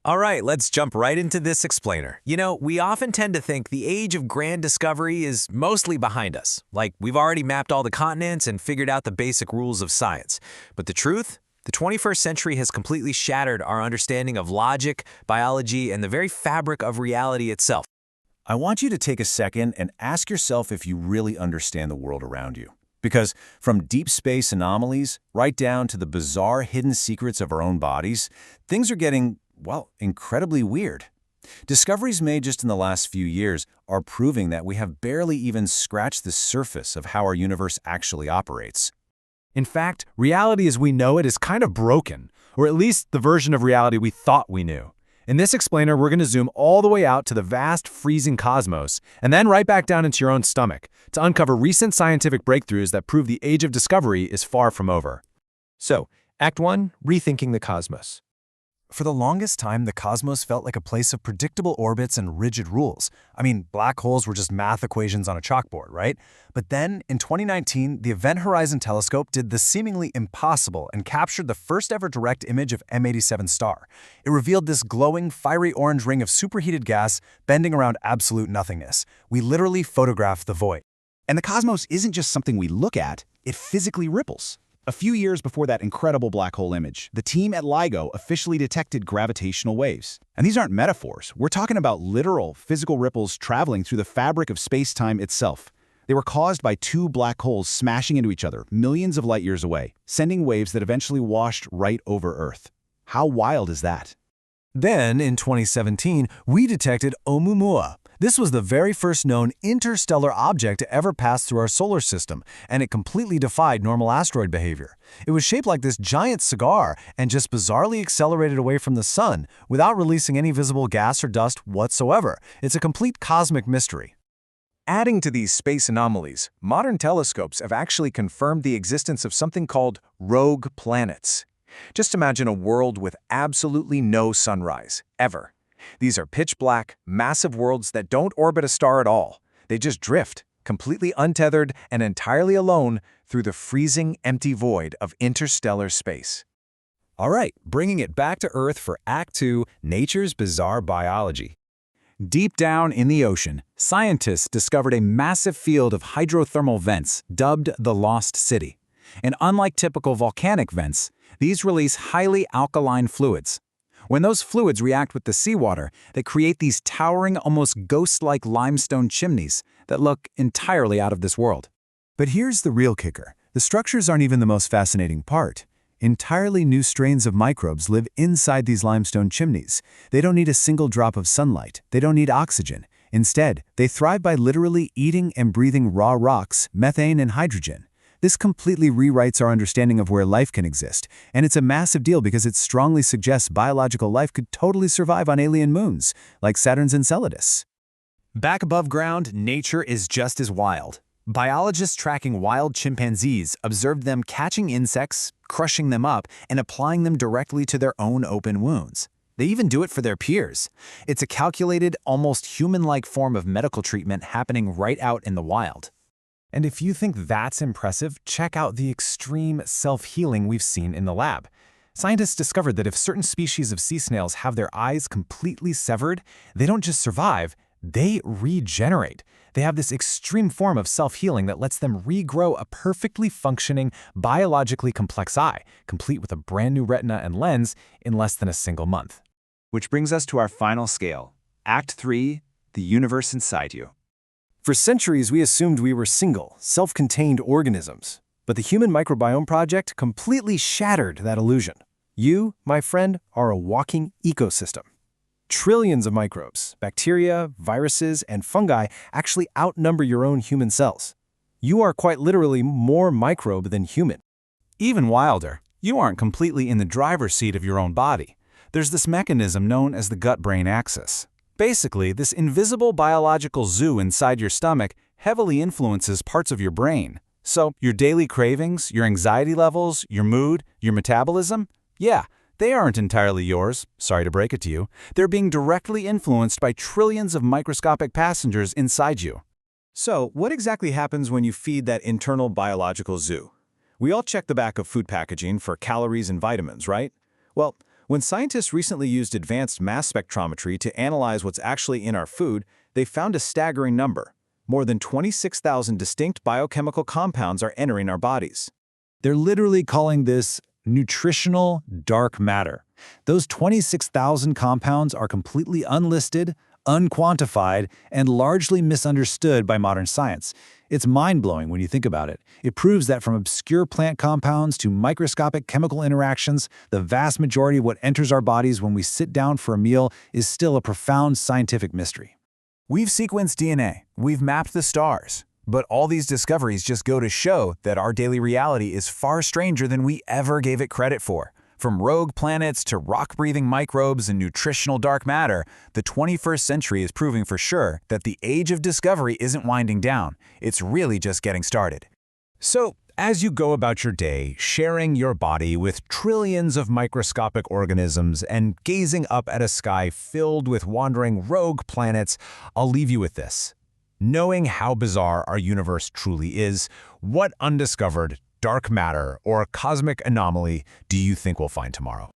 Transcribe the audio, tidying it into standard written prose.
All right, let's jump right into this explainer. We often tend to think the age of grand discovery is mostly behind us, like we've already mapped all the continents and figured out the basic rules of science. But the truth? The 21st century has completely shattered our understanding of logic, biology, and the very fabric of reality itself. I want you to take a second and ask yourself if you really understand the world around you. Because from deep space anomalies right down to the bizarre hidden secrets of our own bodies, things are getting, well, incredibly weird. Discoveries made just in the last few years are proving that we have barely even scratched the surface of how our universe actually operates. In fact, reality as we know it is kind of broken, or at least the version of reality we thought we knew. In this explainer, we're going to zoom all the way out to the vast, freezing cosmos, and then right back down into your own stomach, to uncover recent scientific breakthroughs that prove the age of discovery is far from over. So, Act 1, Rethinking the Cosmos. For the longest time, the cosmos felt like a place of predictable orbits and rigid rules. I mean, black holes were just math equations on a chalkboard, right? But then, in 2019, the Event Horizon Telescope did the seemingly impossible and captured the first ever direct image of M87 star. It revealed this glowing, fiery orange ring of superheated gas bending around absolute nothingness. We literally photographed the void. And the cosmos isn't just something we look at, it physically ripples. A few years before that incredible black hole image, the team at LIGO officially detected gravitational waves. And these aren't metaphors. We're talking about literal, physical ripples traveling through the fabric of space-time itself. They were caused by two black holes smashing into each other millions of light years away, sending waves that eventually washed right over Earth. How wild is that? Then, in 2017, we detected Oumuamua. This was the very first known interstellar object to ever pass through our solar system, and it completely defied normal asteroid behavior. It was shaped like this giant cigar and just bizarrely accelerated away from the sun without releasing any visible gas or dust whatsoever. It's a complete cosmic mystery. Adding to these space anomalies, modern telescopes have actually confirmed the existence of something called rogue planets. Just imagine a world with absolutely no sunrise, ever. These are pitch-black, massive worlds that don't orbit a star at all. They just drift, completely untethered and entirely alone through the freezing, empty void of interstellar space. All right, bringing it back to Earth for Act 2, Nature's Bizarre Biology. Deep down in the ocean, scientists discovered a massive field of hydrothermal vents dubbed the Lost City. And unlike typical volcanic vents, these release highly alkaline fluids. When those fluids react with the seawater, they create these towering, almost ghost-like limestone chimneys that look entirely out of this world. But here's the real kicker. The structures aren't even the most fascinating part. Entirely new strains of microbes live inside these limestone chimneys. They don't need a single drop of sunlight. They don't need oxygen. Instead, they thrive by literally eating and breathing raw rocks, methane, and hydrogen. This completely rewrites our understanding of where life can exist, and it's a massive deal because it strongly suggests biological life could totally survive on alien moons, like Saturn's Enceladus. Back above ground, nature is just as wild. Biologists tracking wild chimpanzees observed them catching insects, crushing them up, and applying them directly to their own open wounds. They even do it for their peers. It's a calculated, almost human-like form of medical treatment happening right out in the wild. And if you think that's impressive, check out the extreme self-healing we've seen in the lab. Scientists discovered that if certain species of sea snails have their eyes completely severed, they don't just survive, they regenerate. They have this extreme form of self-healing that lets them regrow a perfectly functioning, biologically complex eye, complete with a brand new retina and lens, in less than a single month. Which brings us to our final scale, Act 3, the universe inside you. For centuries, we assumed we were single, self-contained organisms. But the Human Microbiome Project completely shattered that illusion. You, my friend, are a walking ecosystem. Trillions of microbes, bacteria, viruses, and fungi actually outnumber your own human cells. You are quite literally more microbe than human. Even wilder, you aren't completely in the driver's seat of your own body. There's this mechanism known as the gut-brain axis. Basically, this invisible biological zoo inside your stomach heavily influences parts of your brain. So, your daily cravings, your anxiety levels, your mood, your metabolism, yeah, they aren't entirely yours, sorry to break it to you. They're being directly influenced by trillions of microscopic passengers inside you. So, what exactly happens when you feed that internal biological zoo? We all check the back of food packaging for calories and vitamins, right? Well, When scientists recently used advanced mass spectrometry to analyze what's actually in our food, they found a staggering number. More than 26,000 distinct biochemical compounds are entering our bodies. They're literally calling this nutritional dark matter. Those 26,000 compounds are completely unlisted, unquantified, and largely misunderstood by modern science. It's mind-blowing when you think about it. It proves that from obscure plant compounds to microscopic chemical interactions, the vast majority of what enters our bodies when we sit down for a meal is still a profound scientific mystery. We've sequenced DNA, we've mapped the stars, but all these discoveries just go to show that our daily reality is far stranger than we ever gave it credit for. From rogue planets to rock-breathing microbes and nutritional dark matter, the 21st century is proving for sure that the age of discovery isn't winding down. It's really just getting started. So, as you go about your day, sharing your body with trillions of microscopic organisms and gazing up at a sky filled with wandering rogue planets, I'll leave you with this. Knowing how bizarre our universe truly is, what undiscovered dark matter or cosmic anomaly do you think we'll find tomorrow?